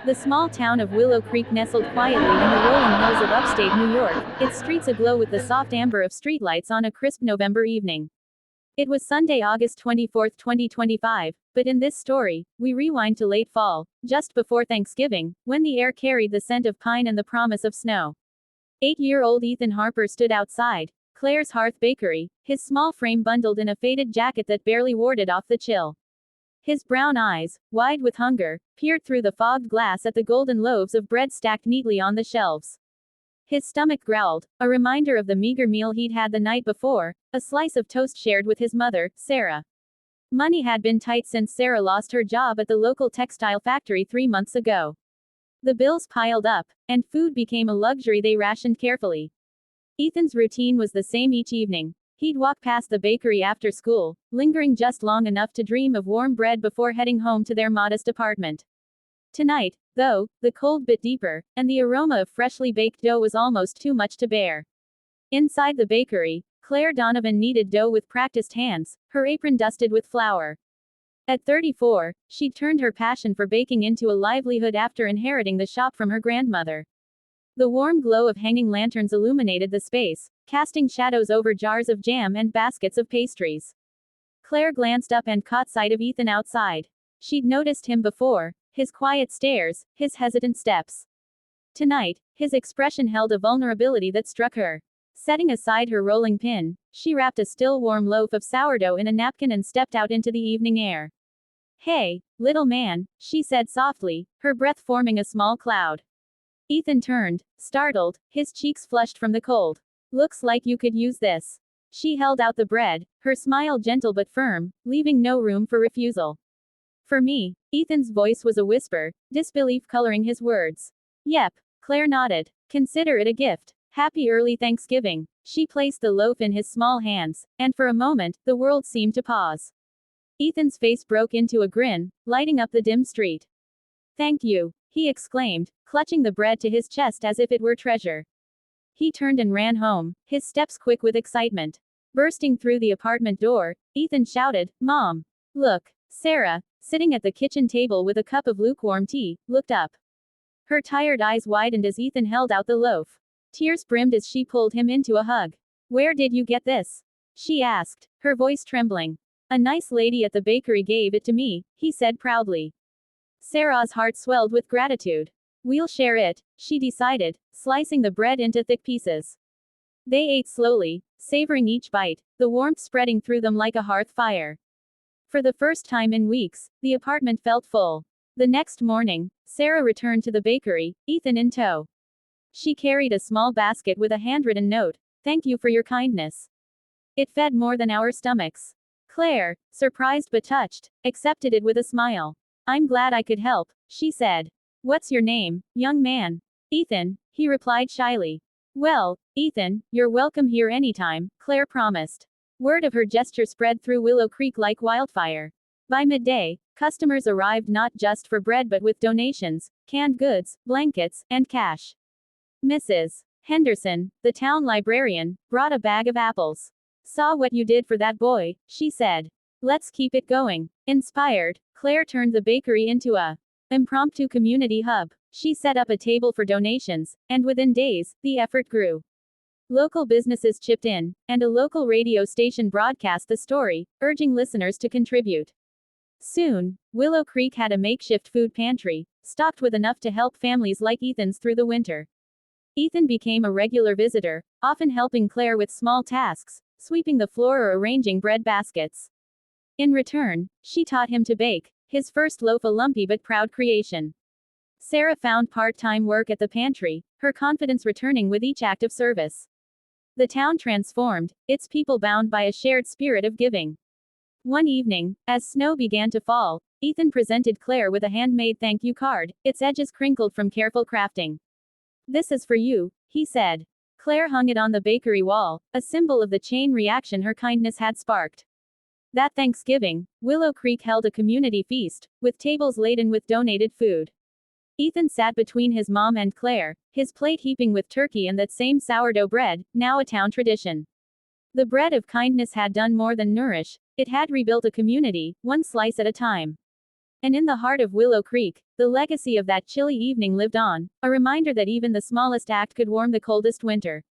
The small town of Willow Creek nestled quietly in the rolling hills of upstate New York, its streets aglow with the soft amber of streetlights on a crisp November evening. It was Sunday, August 24, 2025, but in this story, we rewind to late fall, just before Thanksgiving, when the air carried the scent of pine and the promise of snow. 8-year-old Ethan Harper stood outside Claire's Hearth Bakery, his small frame bundled in a faded jacket that barely warded off the chill. His brown eyes, wide with hunger, peered through the fogged glass at the golden loaves of bread stacked neatly on the shelves. His stomach growled, a reminder of the meager meal he'd had the night before, a slice of toast shared with his mother, Sarah. Money had been tight since Sarah lost her job at the local textile factory 3 months ago. The bills piled up, and food became a luxury they rationed carefully. Ethan's routine was the same each evening. He'd walk past the bakery after school, lingering just long enough to dream of warm bread before heading home to their modest apartment. Tonight, though, the cold bit deeper, and the aroma of freshly baked dough was almost too much to bear. Inside the bakery, Claire Donovan kneaded dough with practiced hands, her apron dusted with flour. At 34, she'd turned her passion for baking into a livelihood after inheriting the shop from her grandmother. The warm glow of hanging lanterns illuminated the space, casting shadows over jars of jam and baskets of pastries. Claire glanced up and caught sight of Ethan outside. She'd noticed him before, his quiet stares, his hesitant steps. Tonight, his expression held a vulnerability that struck her. Setting aside her rolling pin, she wrapped a still warm loaf of sourdough in a napkin and stepped out into the evening air. "Hey, little man," she said softly, her breath forming a small cloud. Ethan turned, startled, his cheeks flushed from the cold. "Looks like you could use this." She held out the bread, her smile gentle but firm, leaving no room for refusal. "For me?" Ethan's voice was a whisper, disbelief coloring his words. "Yep," Claire nodded. "Consider it a gift. Happy early Thanksgiving." She placed the loaf in his small hands, and for a moment, the world seemed to pause. Ethan's face broke into a grin, lighting up the dim street. "Thank you," he exclaimed, clutching the bread to his chest as if it were treasure. He turned and ran home, his steps quick with excitement. Bursting through the apartment door, Ethan shouted, "Mom! Look!" Sarah, sitting at the kitchen table with a cup of lukewarm tea, looked up. Her tired eyes widened as Ethan held out the loaf. Tears brimmed as she pulled him into a hug. "Where did you get this?" she asked, her voice trembling. "A nice lady at the bakery gave it to me," he said proudly. Sarah's heart swelled with gratitude. "We'll share it," she decided, slicing the bread into thick pieces. They ate slowly, savoring each bite, the warmth spreading through them like a hearth fire. For the first time in weeks, the apartment felt full. The next morning, Sarah returned to the bakery, Ethan in tow. She carried a small basket with a handwritten note, "Thank you for your kindness." It fed more than our stomachs. Claire, surprised but touched, accepted it with a smile. "I'm glad I could help," she said. "What's your name, young man?" "Ethan," he replied shyly. "Well, Ethan, you're welcome here anytime," Claire promised. Word of her gesture spread through Willow Creek like wildfire. By midday, customers arrived not just for bread but with donations, canned goods, blankets, and cash. Mrs. Henderson, the town librarian, brought a bag of apples. "Saw what you did for that boy," she said. "Let's keep it going." Inspired, Claire turned the bakery into a impromptu community hub. She set up a table for donations, and within days, the effort grew. Local businesses chipped in, and a local radio station broadcast the story, urging listeners to contribute. Soon, Willow Creek had a makeshift food pantry, stocked with enough to help families like Ethan's through the winter. Ethan became a regular visitor, often helping Claire with small tasks, sweeping the floor or arranging bread baskets. In return, she taught him to bake, his first loaf a lumpy but proud creation. Sarah found part-time work at the pantry, her confidence returning with each act of service. The town transformed, its people bound by a shared spirit of giving. One evening, as snow began to fall, Ethan presented Claire with a handmade thank you card, its edges crinkled from careful crafting. "This is for you," he said. Claire hung it on the bakery wall, a symbol of the chain reaction her kindness had sparked. That Thanksgiving, Willow Creek held a community feast, with tables laden with donated food. Ethan sat between his mom and Claire, his plate heaping with turkey and that same sourdough bread, now a town tradition. The bread of kindness had done more than nourish, it had rebuilt a community, one slice at a time. And in the heart of Willow Creek, The legacy of that chilly evening lived on, a reminder that even the smallest act could warm the coldest winter.